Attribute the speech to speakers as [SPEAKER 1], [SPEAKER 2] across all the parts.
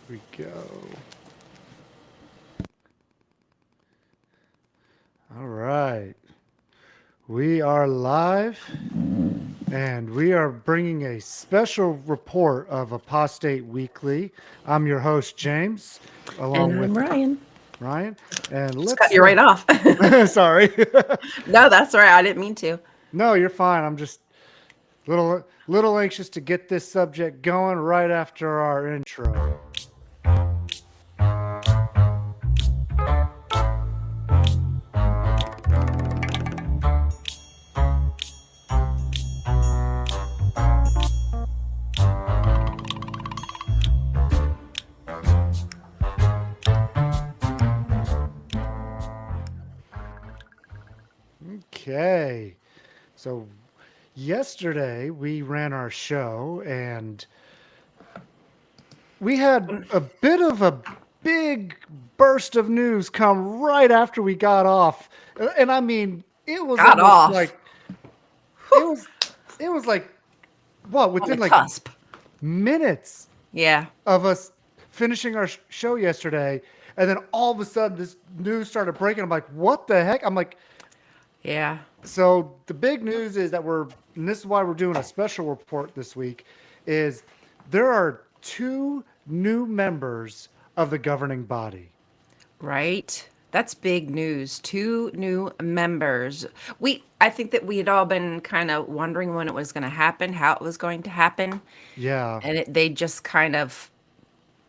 [SPEAKER 1] We go. All right. We are live and we are bringing a special report of Apostate Weekly. I'm your host, James,
[SPEAKER 2] And
[SPEAKER 1] along
[SPEAKER 2] I'm
[SPEAKER 1] with
[SPEAKER 2] Ryan.
[SPEAKER 1] Ryan. And
[SPEAKER 2] Just cut
[SPEAKER 1] let's,
[SPEAKER 2] you right off.
[SPEAKER 1] sorry.
[SPEAKER 2] No, that's all right. I didn't mean to.
[SPEAKER 1] No, you're fine. I'm just little anxious to get this subject going right after our intro. Okay. So yesterday we ran our show and we had a bit of a big burst of news come right after we got off. And I mean, it was
[SPEAKER 2] Got
[SPEAKER 1] almost
[SPEAKER 2] off
[SPEAKER 1] like it was it was like what
[SPEAKER 2] on the
[SPEAKER 1] within like
[SPEAKER 2] cusp.
[SPEAKER 1] minutes
[SPEAKER 2] Yeah.
[SPEAKER 1] of us finishing our show yesterday and then all of a sudden this news started breaking. I'm like, "What the heck?" I'm like,
[SPEAKER 2] Yeah.
[SPEAKER 1] so the big news is that and this is why we're doing a special report this week, is there are two new members of the governing body.
[SPEAKER 2] Right. That's big news. Two new members. I think that we had all been kind of wondering when it was going to happen, how it was going to happen,
[SPEAKER 1] Yeah.
[SPEAKER 2] and they just kind of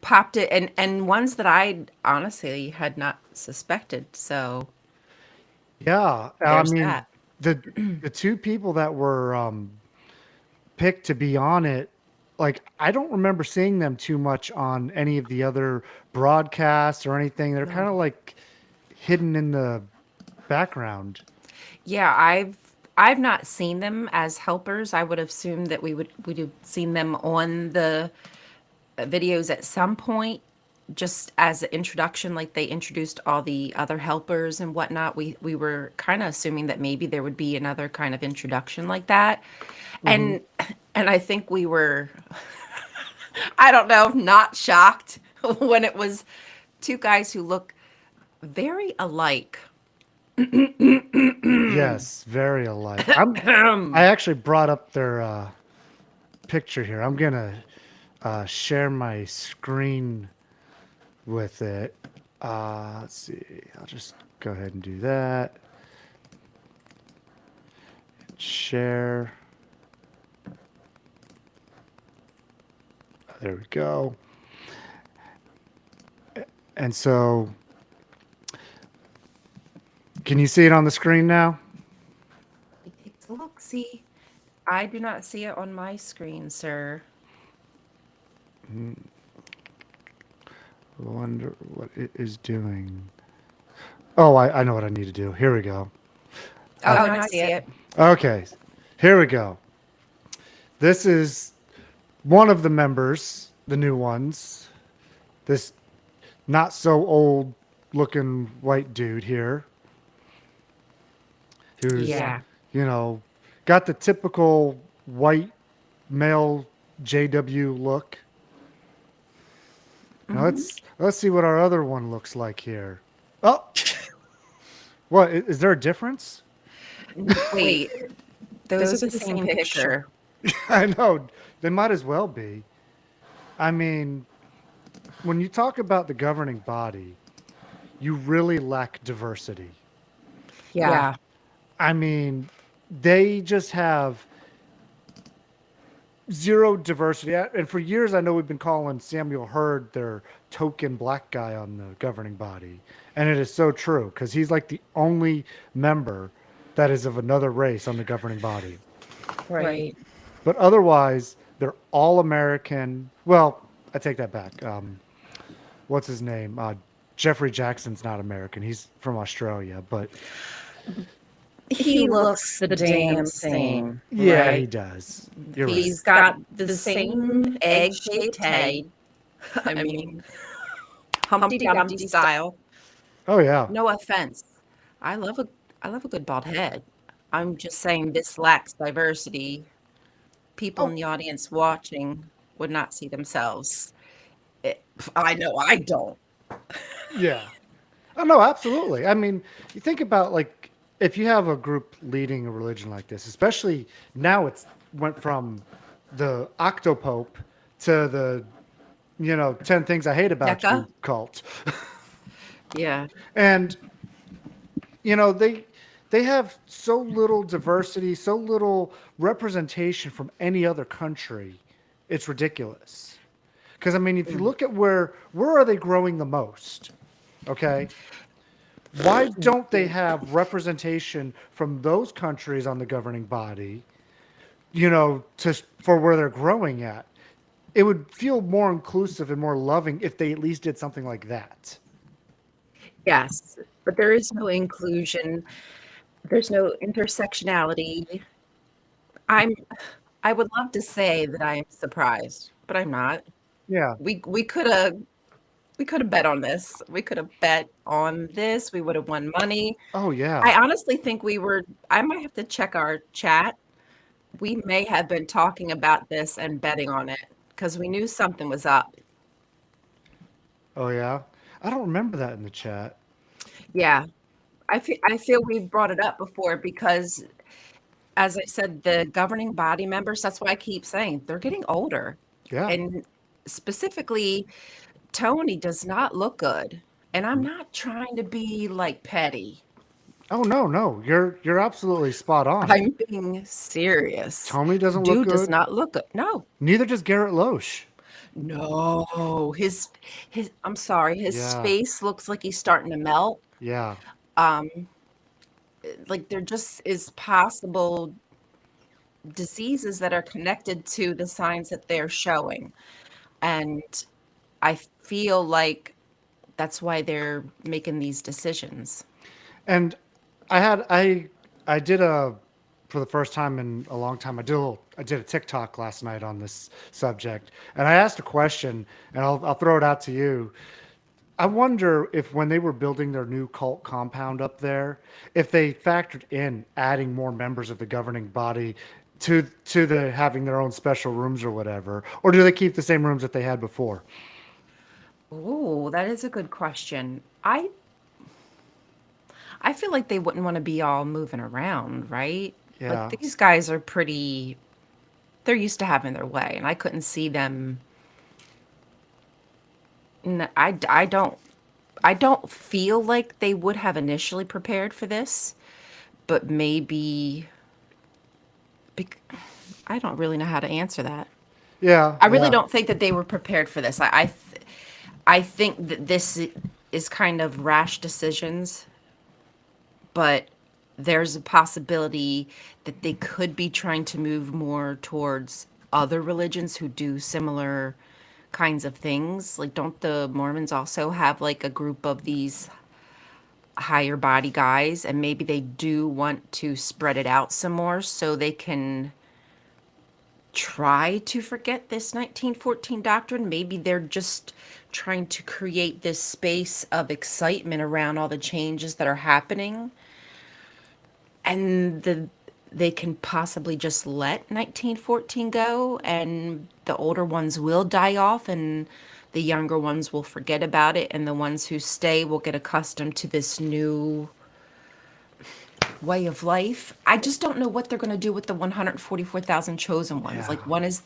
[SPEAKER 2] popped it, and ones that I honestly had not suspected. So
[SPEAKER 1] Yeah. I
[SPEAKER 2] there's
[SPEAKER 1] mean,
[SPEAKER 2] that.
[SPEAKER 1] the two people that were picked to be on it, like I don't remember seeing them too much on any of the other broadcasts or anything. They're kind
[SPEAKER 2] No.
[SPEAKER 1] of like hidden in the background.
[SPEAKER 2] Yeah, I've not seen them as helpers. I would assume that we'd have seen them on the videos at some point, just as an introduction, like they introduced all the other helpers and whatnot. We were kind of assuming that maybe there would be another kind of introduction like that,
[SPEAKER 1] Hmm.
[SPEAKER 2] and and I think we were, I don't know, not shocked when it was two guys who look very alike.
[SPEAKER 1] Yes, very alike. I actually brought up their picture here. I'm gonna share my screen with it. Let's see. I'll just go ahead and do that. Share. There we go. And so, can you see it on the screen now?
[SPEAKER 2] Take a look. See, I do not see it on my screen, sir.
[SPEAKER 1] I wonder what it is doing. Oh, I know what I need to do. Here we go.
[SPEAKER 2] Oh, no, I see it.
[SPEAKER 1] Okay, here we go. This is one of the members, the new ones. This not so old looking white dude here who's,
[SPEAKER 2] Yeah.
[SPEAKER 1] you know, got the typical white male JW look. Now let's see what our other one looks like here. Oh, what is there a difference?
[SPEAKER 2] Wait, those are the same picture.
[SPEAKER 1] I know they might as well be. I mean, when you talk about the governing body, you really lack diversity.
[SPEAKER 2] Yeah.
[SPEAKER 1] I mean, they just have zero diversity. And for years, I know we've been calling Samuel Hurd their token black guy on the governing body. And it is so true because he's like the only member that is of another race on the governing body.
[SPEAKER 2] Right.
[SPEAKER 1] But otherwise, they're all American. Well, I take that back. What's his name? Jeffrey Jackson's not American. He's from Australia. But
[SPEAKER 2] He looks the damn same,
[SPEAKER 1] yeah, he
[SPEAKER 2] right?
[SPEAKER 1] does. You're right.
[SPEAKER 2] He's got the same egg-shaped head. I mean, Humpty Dumpty style.
[SPEAKER 1] Oh, yeah.
[SPEAKER 2] No offense. I love a I love a good bald head. I'm just saying this lacks diversity. People in
[SPEAKER 1] Oh,
[SPEAKER 2] the audience watching would not see themselves I know I don't.
[SPEAKER 1] Yeah. Oh no, absolutely. I mean, you think about like if you have a group leading a religion like this, especially now it's went from the Octopope to the 10 things I hate about you
[SPEAKER 2] NECA?
[SPEAKER 1] cult.
[SPEAKER 2] Yeah.
[SPEAKER 1] And they have so little diversity, so little representation from any other country. It's ridiculous. Because I mean, if you
[SPEAKER 2] Mm.
[SPEAKER 1] look at where are they growing the most? Okay, why don't they have representation from those countries on the governing body? To for where they're growing at, it would feel more inclusive and more loving if they at least did something like that.
[SPEAKER 2] Yes, but there is no inclusion. There's no intersectionality. I'm I would love to say that I am surprised, but I'm not.
[SPEAKER 1] Yeah.
[SPEAKER 2] We could have bet on this. We could have bet on this. We would have won money.
[SPEAKER 1] Oh
[SPEAKER 2] I
[SPEAKER 1] yeah.
[SPEAKER 2] honestly think I might have to check our chat. We may have been talking about this and betting on it because we knew something was up.
[SPEAKER 1] Oh yeah. I don't remember that in the chat.
[SPEAKER 2] Yeah. I feel we've brought it up before because as I said, the governing body members, that's why I keep saying they're getting older.
[SPEAKER 1] Yeah.
[SPEAKER 2] And specifically, Tony does not look good. And I'm not trying to be like petty.
[SPEAKER 1] Oh no, no, you're absolutely spot on.
[SPEAKER 2] I'm being serious.
[SPEAKER 1] Tommy doesn't look
[SPEAKER 2] Dude does
[SPEAKER 1] good.
[SPEAKER 2] not look good. No.
[SPEAKER 1] Neither does Garrett Loesch.
[SPEAKER 2] No. His I'm sorry, his
[SPEAKER 1] Yeah,
[SPEAKER 2] face looks like he's starting to melt.
[SPEAKER 1] yeah,
[SPEAKER 2] Um like there just is possible diseases that are connected to the signs that they're showing. And I feel like that's why they're making these decisions.
[SPEAKER 1] and I had I did a for the first time in a long time. I did a TikTok last night on this subject, and I asked a question, and I'll throw it out to you. I wonder if when they were building their new cult compound up there, if they factored in adding more members of the governing body to the having their own special rooms or whatever, or do they keep the same rooms that they had before?
[SPEAKER 2] Oh, that is a good question. I feel like they wouldn't want to be all moving around, right? Like
[SPEAKER 1] Yeah.
[SPEAKER 2] these guys are pretty they're used to having their way and I couldn't see them I don't feel like they would have initially prepared for this, but maybe bec- I don't really know how to answer that.
[SPEAKER 1] Yeah,
[SPEAKER 2] I really
[SPEAKER 1] yeah.
[SPEAKER 2] don't think that they were prepared for this. I think that this is kind of rash decisions, but there's a possibility that they could be trying to move more towards other religions who do similar kinds of things. Like, don't the Mormons also have like a group of these higher body guys? And maybe they do want to spread it out some more so they can try to forget this 1914 doctrine. Maybe they're just trying to create this space of excitement around all the changes that are happening and they can possibly just let 1914 go and the older ones will die off and the younger ones will forget about it and the ones who stay will get accustomed to this new way of life. I just don't know what they're going to do with the 144,000 chosen ones.
[SPEAKER 1] Yeah.
[SPEAKER 2] Like,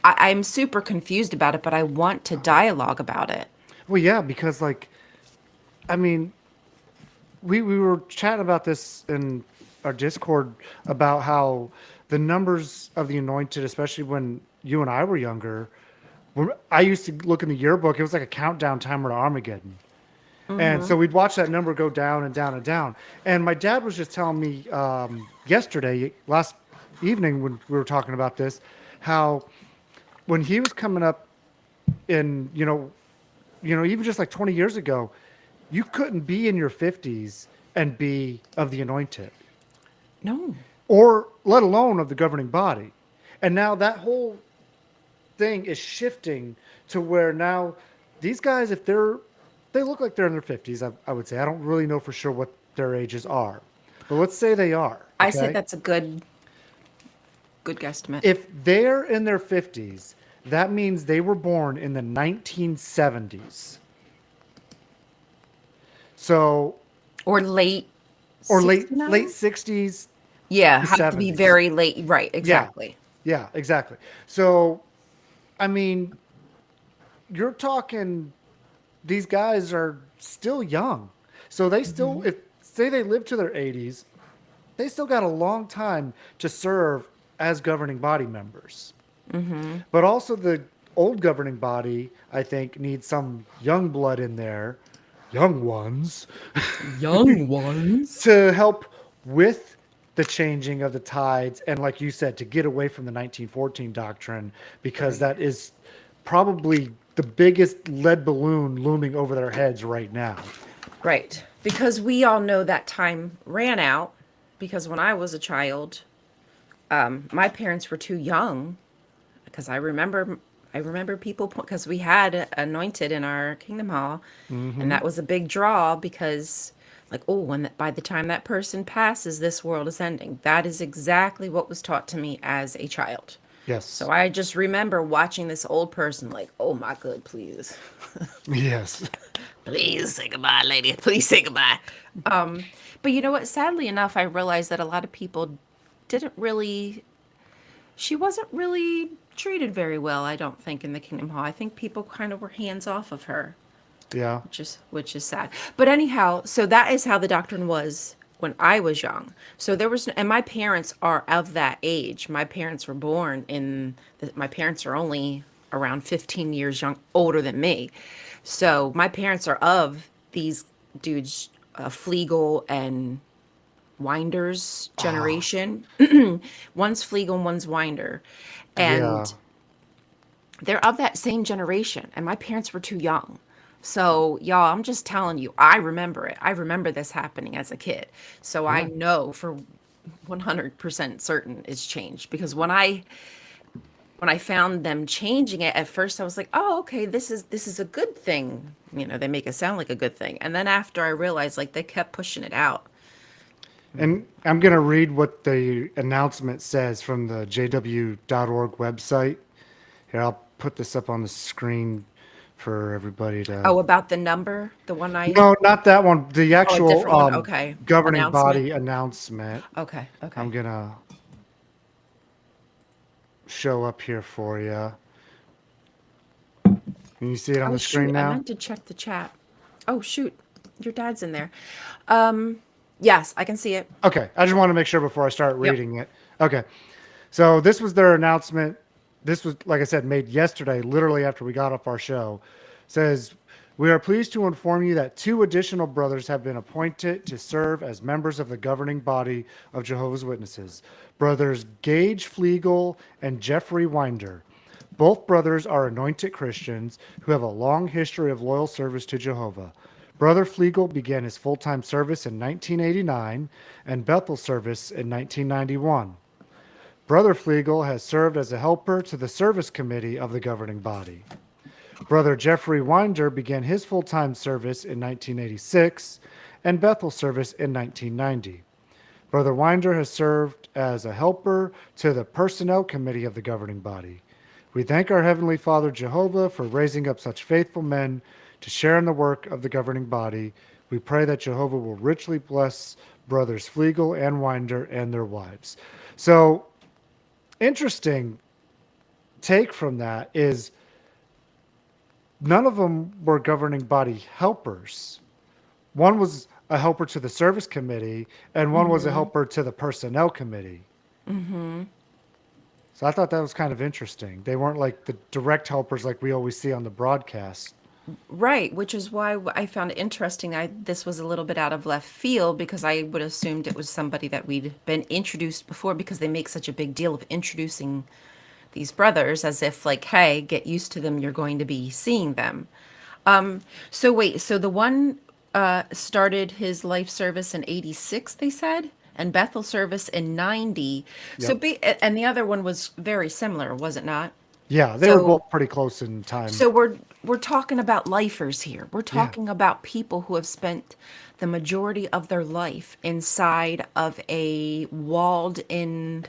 [SPEAKER 2] I'm super confused about it, but I want to dialogue about it.
[SPEAKER 1] Well, yeah, because like, I mean, we were chatting about this in our Discord about how the numbers of the anointed, especially when you and I were younger, when I used to look in the yearbook, it was like a countdown timer to Armageddon. And so we'd watch that number go down and down and down. And my dad was just telling me yesterday, last evening when we were talking about this, how when he was coming up in, even just like 20 years ago, you couldn't be in your 50s and be of the anointed,
[SPEAKER 2] No.
[SPEAKER 1] or let alone of the governing body. And now that whole thing is shifting to where now these guys, if they look like they're in their 50s, I would say. I don't really know for sure what their ages are, but let's say they are.
[SPEAKER 2] I say
[SPEAKER 1] Okay.
[SPEAKER 2] that's a good guesstimate.
[SPEAKER 1] If they're in their 50s, that means they were born in the 1970s. So,
[SPEAKER 2] Or late
[SPEAKER 1] or late
[SPEAKER 2] 69?
[SPEAKER 1] 60s
[SPEAKER 2] Yeah,
[SPEAKER 1] to
[SPEAKER 2] have to be
[SPEAKER 1] 70s.
[SPEAKER 2] very late. Right,
[SPEAKER 1] Yeah.
[SPEAKER 2] exactly.
[SPEAKER 1] Yeah, exactly. So, I mean, you're talking these guys are still young. So they still,
[SPEAKER 2] Hmm.
[SPEAKER 1] if say they live to their 80s, they still got a long time to serve as governing body members.
[SPEAKER 2] Hmm.
[SPEAKER 1] But also the old governing body, I think, needs some young blood in there, young ones,
[SPEAKER 2] Young ones.
[SPEAKER 1] to help with the changing of the tides and, like you said, to get away from the 1914 doctrine, because
[SPEAKER 2] Right.
[SPEAKER 1] that is probably the biggest lead balloon looming over their heads right now.
[SPEAKER 2] Right. Because we all know that time ran out because when I was a child, my parents were too young because I remember people because we had anointed in our kingdom hall, and
[SPEAKER 1] Mm-hmm.
[SPEAKER 2] that was a big draw because like, oh, by the time that person passes, this world is ending. That is exactly what was taught to me as a child. So
[SPEAKER 1] Yes.
[SPEAKER 2] I just remember watching this old person like, oh my god, please.
[SPEAKER 1] Yes.
[SPEAKER 2] Please say goodbye, lady. Please say goodbye. But you know what? Sadly enough, I realized that a lot of people didn't really. She wasn't really treated very well. I don't think in the Kingdom Hall. I think people kind of were hands off of her,
[SPEAKER 1] Yeah.
[SPEAKER 2] which is sad. But anyhow, so that is how the doctrine was when I was young. So there was, and my parents are of that age. My parents were born in. My parents are only around 15 years older than me. So my parents are of these dudes, Flegel and Winder's
[SPEAKER 1] Ah,
[SPEAKER 2] generation. One's Flegel and one's Winder.
[SPEAKER 1] yeah.
[SPEAKER 2] And they're of that same generation. And my parents were too young. So, y'all, I'm just telling you, I remember it. I remember this happening as a kid. So I
[SPEAKER 1] Yeah.
[SPEAKER 2] know for 100% certain it's changed because when I found them changing it at first I was like, "Oh, okay, this is a good thing." They make it sound like a good thing. And then after I realized like they kept pushing it out.
[SPEAKER 1] And I'm going to read what the announcement says from the jw.org website. Here, I'll put this up on the screen for everybody to.
[SPEAKER 2] Oh, about the number, the one I
[SPEAKER 1] No, not that one. The
[SPEAKER 2] oh, a
[SPEAKER 1] actual
[SPEAKER 2] different one. Okay.
[SPEAKER 1] governing
[SPEAKER 2] Announcement.
[SPEAKER 1] body announcement.
[SPEAKER 2] Okay,
[SPEAKER 1] I'm
[SPEAKER 2] okay.
[SPEAKER 1] going to show up here for you. Can you see it on
[SPEAKER 2] Oh
[SPEAKER 1] the screen
[SPEAKER 2] shoot, I
[SPEAKER 1] now?
[SPEAKER 2] meant to check the chat. Oh shoot. Your dad's in there. Um yes, I can see it.
[SPEAKER 1] Okay. I just want to make sure before I start
[SPEAKER 2] Yep.
[SPEAKER 1] reading it. Okay. So this was their announcement. This was, like I said, made yesterday, literally after we got off our show. Says, we are pleased to inform you that two additional brothers have been appointed to serve as members of the governing body of Jehovah's Witnesses. Brothers Gage Flegel and Jeffrey Winder. Both brothers are anointed Christians who have a long history of loyal service to Jehovah. Brother Flegel began his full-time service in 1989 and Bethel service in 1991. Brother Flegel has served as a helper to the service committee of the governing body. Brother Jeffrey Winder began his full-time service in 1986 and Bethel service in 1990. Brother Winder has served as a helper to the personnel committee of the governing body. We thank our Heavenly Father Jehovah for raising up such faithful men to share in the work of the governing body. We pray that Jehovah will richly bless brothers Flegel and Winder and their wives. So, interesting take from that is none of them were governing body helpers. One was a helper to the service committee, and one was a
[SPEAKER 2] Mhm.
[SPEAKER 1] helper to the personnel committee.
[SPEAKER 2] Mhm.
[SPEAKER 1] So I thought that was kind of interesting. They weren't like the direct helpers like we always see on the broadcast.
[SPEAKER 2] Right, which is why I found it interesting. This was a little bit out of left field because I would assumed it was somebody that we'd been introduced before because they make such a big deal of introducing these brothers as if like, hey, get used to them, you're going to be seeing them. So wait, so the one started his life service in 86, they said, and Bethel service in 90.
[SPEAKER 1] Yep.
[SPEAKER 2] And the other one was very similar, was it not?
[SPEAKER 1] Yeah, they were
[SPEAKER 2] So
[SPEAKER 1] both pretty close in time.
[SPEAKER 2] so we're talking about lifers here. We're
[SPEAKER 1] Yeah.
[SPEAKER 2] talking about people who have spent the majority of their life inside of a walled in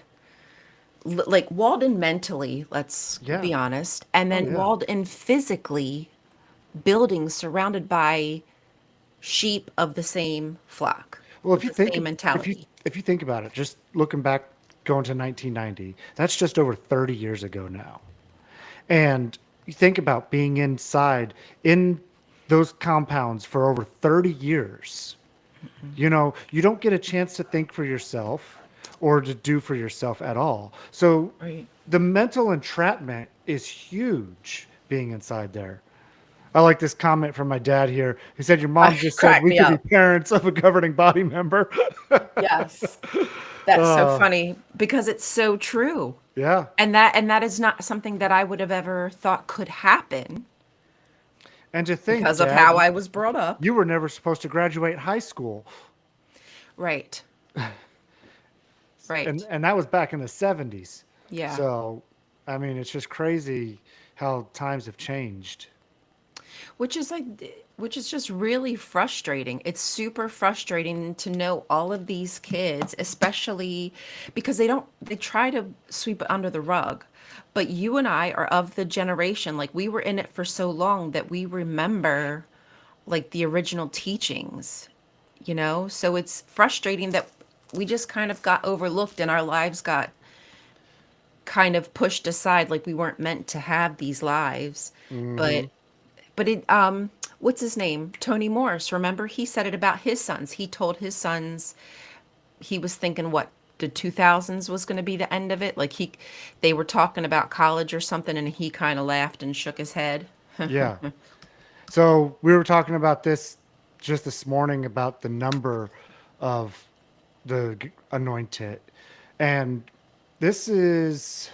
[SPEAKER 2] like walled in mentally, let's
[SPEAKER 1] Yeah.
[SPEAKER 2] be honest, and
[SPEAKER 1] Oh
[SPEAKER 2] then
[SPEAKER 1] yeah.
[SPEAKER 2] walled in physically, buildings surrounded by sheep of the same flock
[SPEAKER 1] Well,
[SPEAKER 2] with
[SPEAKER 1] if you
[SPEAKER 2] the
[SPEAKER 1] think
[SPEAKER 2] same
[SPEAKER 1] ab-
[SPEAKER 2] mentality.
[SPEAKER 1] if you think about it, just looking back, going to 1990, that's just over 30 years ago now. And you think about being inside in those compounds for over 30 years. You don't get a chance to think for yourself or to do for yourself at all. So
[SPEAKER 2] Right.
[SPEAKER 1] the mental entrapment is huge being inside there. I like this comment from my dad here. He said, "Your mom just said
[SPEAKER 2] Crack
[SPEAKER 1] we
[SPEAKER 2] me
[SPEAKER 1] could be
[SPEAKER 2] up.
[SPEAKER 1] parents of a governing body member."
[SPEAKER 2] Yes. That's so
[SPEAKER 1] uh,
[SPEAKER 2] funny because it's so true.
[SPEAKER 1] yeah.
[SPEAKER 2] And that is not something that I would have ever thought could happen
[SPEAKER 1] And to think,
[SPEAKER 2] because of
[SPEAKER 1] Dad,
[SPEAKER 2] how I was brought up.
[SPEAKER 1] you were never supposed to graduate high school.
[SPEAKER 2] Right.
[SPEAKER 1] and
[SPEAKER 2] Right.
[SPEAKER 1] and that was back in the 70s.
[SPEAKER 2] Yeah.
[SPEAKER 1] So, I mean, it's just crazy how times have changed.
[SPEAKER 2] Which is which is just really frustrating. It's super frustrating to know all of these kids, especially because they try to sweep it under the rug. But you and I are of the generation, like we were in it for so long that we remember like the original teachings, you know? So it's frustrating that we just kind of got overlooked and our lives got kind of pushed aside like we weren't meant to have these lives.
[SPEAKER 1] Hmm.
[SPEAKER 2] But it what's his name? Tony Morris, remember? He said it about his sons. He told his sons he was thinking what the 2000s was going to be the end of it. Like they were talking about college or something and he kind of laughed and shook his head.
[SPEAKER 1] Yeah. So we were talking about this just this morning about the number of anointed. And this is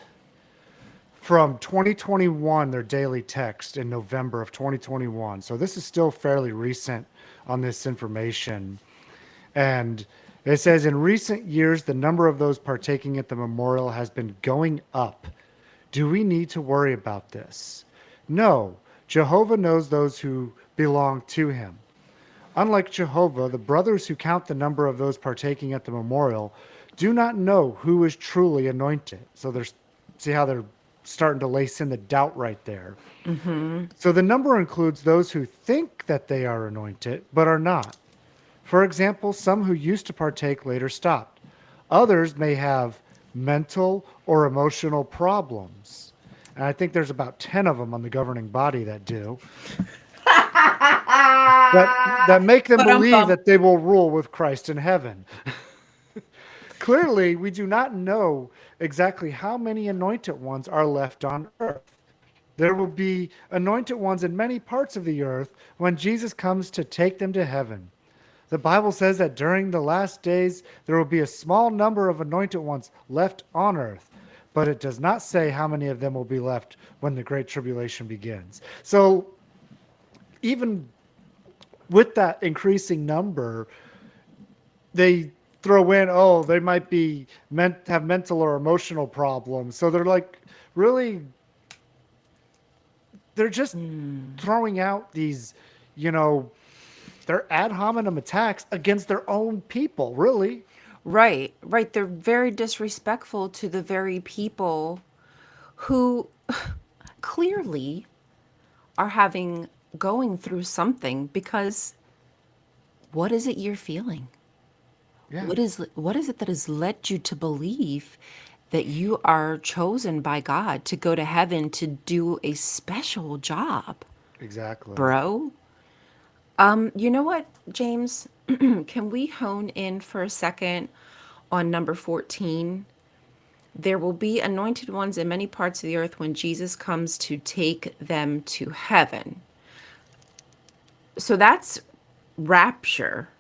[SPEAKER 1] from 2021, their daily text in November of 2021. So this is still fairly recent on this information. And it says in recent years, the number of those partaking at the memorial has been going up. Do we need to worry about this? No. Jehovah knows those who belong to him. Unlike Jehovah, the brothers who count the number of those partaking at the memorial do not know who is truly anointed. So there's see how they're starting to lace in the doubt right there. So the number includes those who think that they are anointed but are not. For example, some who used to partake later stopped. Others may have mental or emotional problems. And I think there's about 10 of them on the governing body that do. That make them
[SPEAKER 2] But
[SPEAKER 1] believe that they will rule with Christ in heaven. Clearly, we do not know exactly how many anointed ones are left on earth. There will be anointed ones in many parts of the earth when Jesus comes to take them to heaven. The Bible says that during the last days there will be a small number of anointed ones left on earth, but it does not say how many of them will be left when the Great Tribulation begins. So, even with that increasing number, they throw in, oh, they might be have mental or emotional problems. So they're like, really, they're just throwing out these, you know, they're ad hominem attacks against their own people, really.
[SPEAKER 2] right, right. They're very disrespectful to the very people who clearly are having going through something because what is it you're feeling?
[SPEAKER 1] Yeah,
[SPEAKER 2] What is it that has led you to believe that you are chosen by God to go to heaven to do a special job,
[SPEAKER 1] exactly.
[SPEAKER 2] bro? You know what, James? Can we hone in for a second on number 14? There will be anointed ones in many parts of the earth when Jesus comes to take them to heaven. So that's rapture.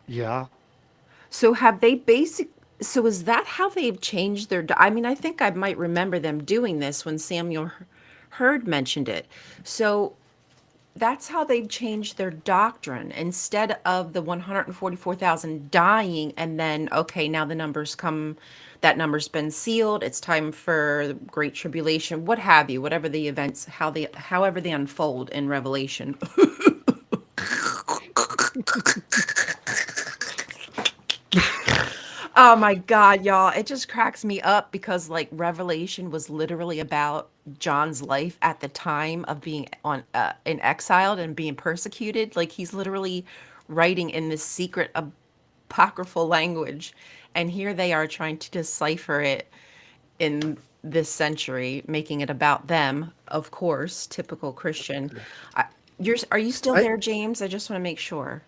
[SPEAKER 1] Yeah.
[SPEAKER 2] So have they basic so is that how they've changed their I mean, I think I might remember them doing this when Samuel Hurd mentioned it. So that's how they've changed their doctrine. Instead of the 144,000 dying and then okay, now the numbers come that number's been sealed. It's time for the great tribulation, what have you, whatever the events however they unfold in Revelation. Oh my God, y'all. It just cracks me up because like Revelation was literally about John's life at the time of being on in exiled and being persecuted. Like he's literally writing in this secret apocryphal language. And here they are trying to decipher it in this century, making it about them, of course, typical Christian. I, are you still
[SPEAKER 1] I
[SPEAKER 2] there, James? I just want to make sure.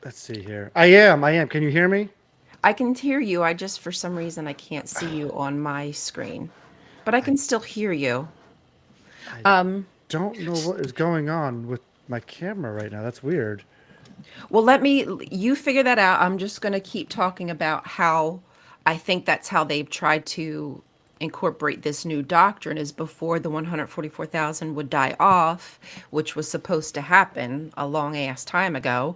[SPEAKER 1] Let's see here. I am. Can you hear me?
[SPEAKER 2] I can hear you. I just, for some reason, I can't see you on my screen, but I
[SPEAKER 1] I
[SPEAKER 2] can still hear you.
[SPEAKER 1] I
[SPEAKER 2] Um,
[SPEAKER 1] don't know what is going on with my camera right now. That's weird.
[SPEAKER 2] well, you figure that out. I'm just going to keep talking about how I think that's how they've tried to incorporate this new doctrine is before the 144,000 would die off, which was supposed to happen a long ass time ago.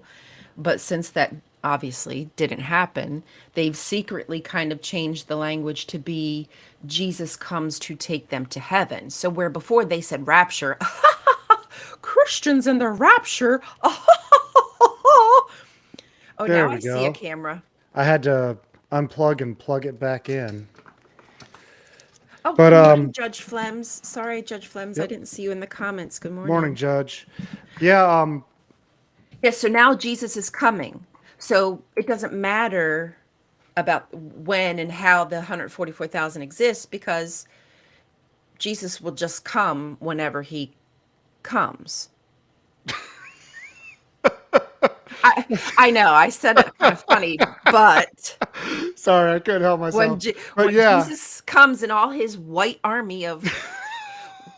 [SPEAKER 2] But since that obviously didn't happen, they've secretly kind of changed the language to be Jesus comes to take them to heaven. So where before they said rapture, Christians in the rapture. Oh,
[SPEAKER 1] There
[SPEAKER 2] now
[SPEAKER 1] we
[SPEAKER 2] I see a
[SPEAKER 1] go.
[SPEAKER 2] camera.
[SPEAKER 1] I had to unplug and plug it back in.
[SPEAKER 2] Oh,
[SPEAKER 1] But
[SPEAKER 2] good morning, Judge Flems. Sorry, Judge Flems, I
[SPEAKER 1] yep.
[SPEAKER 2] didn't see you in the comments. Good
[SPEAKER 1] Morning,
[SPEAKER 2] morning.
[SPEAKER 1] Judge. Yeah,
[SPEAKER 2] Yes, so now Jesus is coming. So it doesn't matter about when and how the 144,000 exists because Jesus will just come whenever he comes. I I know I said it kind of funny, but
[SPEAKER 1] sorry, I couldn't help myself. But
[SPEAKER 2] When
[SPEAKER 1] yeah,
[SPEAKER 2] Jesus comes in all his white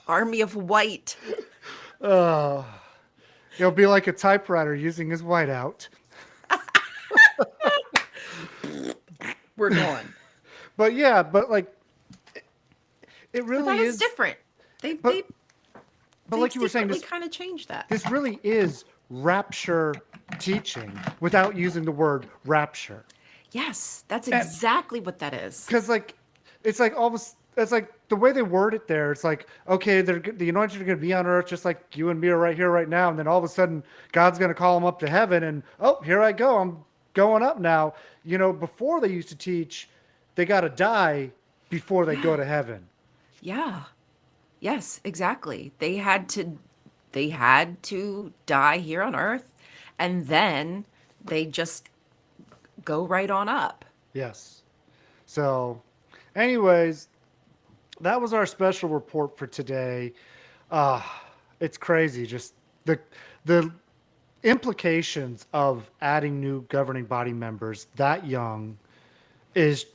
[SPEAKER 2] army of white,
[SPEAKER 1] uh, he'll be like a typewriter using his whiteout.
[SPEAKER 2] we're gone.
[SPEAKER 1] But yeah, but like it
[SPEAKER 2] But that
[SPEAKER 1] really
[SPEAKER 2] is
[SPEAKER 1] is.
[SPEAKER 2] different. They've
[SPEAKER 1] But
[SPEAKER 2] they
[SPEAKER 1] but
[SPEAKER 2] they've
[SPEAKER 1] like you were saying,
[SPEAKER 2] secretly kind of changed that.
[SPEAKER 1] this really is rapture teaching without using the word rapture.
[SPEAKER 2] Yes, that's
[SPEAKER 1] And
[SPEAKER 2] exactly what that is.
[SPEAKER 1] because like it's like almost it's like the way they word it there. It's like okay, the anointed are going to be on earth just like you and me are right here, right now, and then all of a sudden God's going to call them up to heaven, and oh, here I go, I'm going up now. You know, before they used to teach, they got to die before they go
[SPEAKER 2] Yeah.
[SPEAKER 1] to heaven.
[SPEAKER 2] Yeah. Yes, exactly. They had to die here on earth and then they just go right on up.
[SPEAKER 1] Yes. So, anyways, that was our special report for today. Uh, it's crazy. Just the the implications of adding new governing body members that young is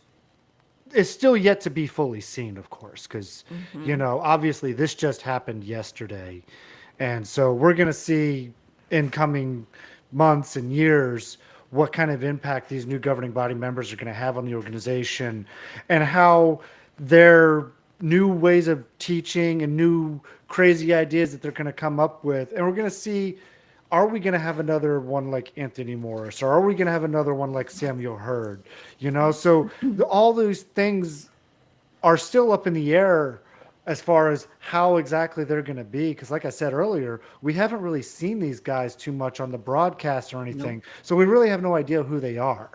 [SPEAKER 1] is still yet to be fully seen, of course, because
[SPEAKER 2] Hmm.
[SPEAKER 1] obviously this just happened yesterday, and so we're gonna see in coming months and years what kind of impact these new governing body members are going to have on the organization and how their new ways of teaching and new crazy ideas that they're going to come up with, and we're going to see, are we going to have another one like Anthony Morris, or are we going to have another one like Samuel Hurd? So all those things are still up in the air as far as how exactly they're going to be. Because, like I said earlier, we haven't really seen these guys too much on the broadcast or
[SPEAKER 2] Nope.
[SPEAKER 1] anything. So we really have no idea who they are.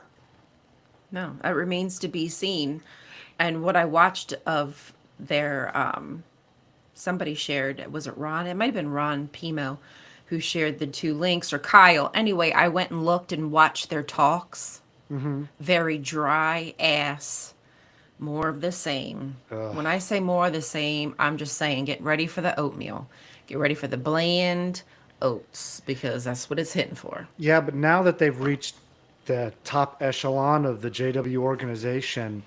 [SPEAKER 2] No, it remains to be seen. And what I watched of their somebody shared, was it Ron? It might have been Ron Pimo who shared the two links or Kyle. Anyway, I went and looked and watched their talks.
[SPEAKER 1] Hmm.
[SPEAKER 2] Very dry ass. More of the same.
[SPEAKER 1] Ugh.
[SPEAKER 2] When I say more of the same, I'm just saying get ready for the oatmeal. Get ready for the bland oats because that's what it's hitting for.
[SPEAKER 1] Yeah, but now that they've reached the top echelon of the JW organization,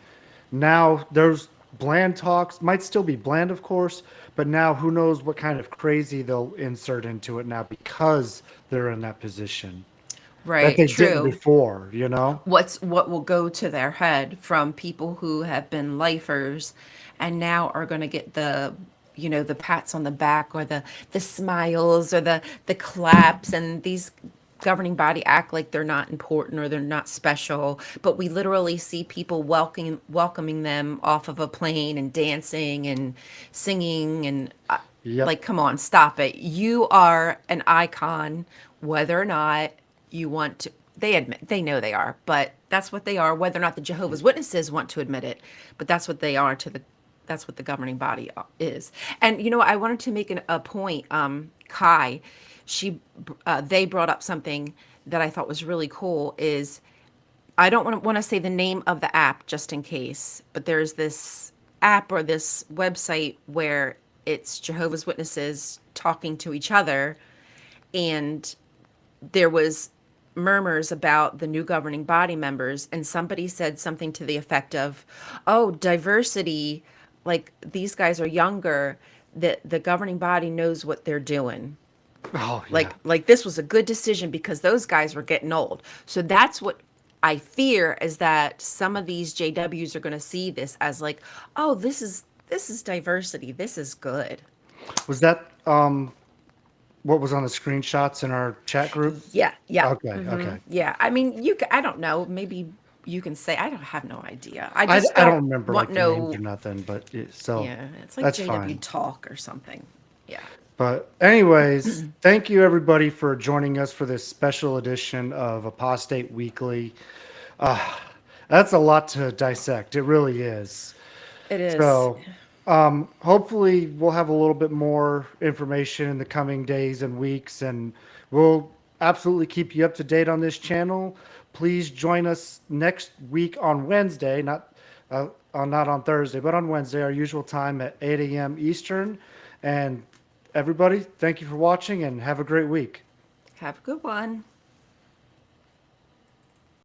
[SPEAKER 1] now there's bland talks, might still be bland, of course, but now who knows what kind of crazy they'll insert into it now because they're in that position that
[SPEAKER 2] Right,
[SPEAKER 1] they didn't
[SPEAKER 2] true.
[SPEAKER 1] before.
[SPEAKER 2] What will go to their head from people who have been lifers and now are going to get the pats on the back or the smiles or the claps, and these governing body act like they're not important or they're not special, but we literally see people welcoming them off of a plane and dancing and singing and
[SPEAKER 1] Yep.
[SPEAKER 2] like, come on, stop it. You are an icon, whether or not you want to. they admit, they know they are, but that's what they are, whether or not the Jehovah's Witnesses want to admit it, but that's what they are to the, that's what the governing body is. And, you know, I wanted to make a point, Kai, they brought up something that I thought was really cool is, I don't want to say the name of the app just in case, but there's this app or this website where it's Jehovah's Witnesses talking to each other, and there was murmurs about the new governing body members, and somebody said something to the effect of, "Oh, diversity, like these guys are younger, that the governing body knows what they're doing."
[SPEAKER 1] Oh yeah.
[SPEAKER 2] Like this was a good decision because those guys were getting old. So that's what I fear, is that some of these JWs are going to see this as like, "Oh, this is diversity. This is good."
[SPEAKER 1] Was that what was on the screenshots in our chat group?
[SPEAKER 2] Yeah, yeah.
[SPEAKER 1] Okay, okay.
[SPEAKER 2] Yeah. I mean, I don't know. Maybe you can say, I don't have no idea. I
[SPEAKER 1] I,
[SPEAKER 2] just
[SPEAKER 1] I don't
[SPEAKER 2] don't
[SPEAKER 1] remember
[SPEAKER 2] want
[SPEAKER 1] like the names
[SPEAKER 2] no,
[SPEAKER 1] or nothing, but so
[SPEAKER 2] yeah, it's like
[SPEAKER 1] that's
[SPEAKER 2] JW
[SPEAKER 1] fine.
[SPEAKER 2] talk or something. Yeah.
[SPEAKER 1] But anyways, thank you everybody for joining us for this special edition of Apostate Weekly. That's a lot to dissect. It really is.
[SPEAKER 2] It is.
[SPEAKER 1] So hopefully we'll have a little bit more information in the coming days and weeks, and we'll absolutely keep you up to date on this channel. Please join us next week on Wednesday, not on Thursday, but on Wednesday, our usual time at 8 a.m. Eastern. And everybody, thank you for watching and have a great week.
[SPEAKER 2] Have a good one.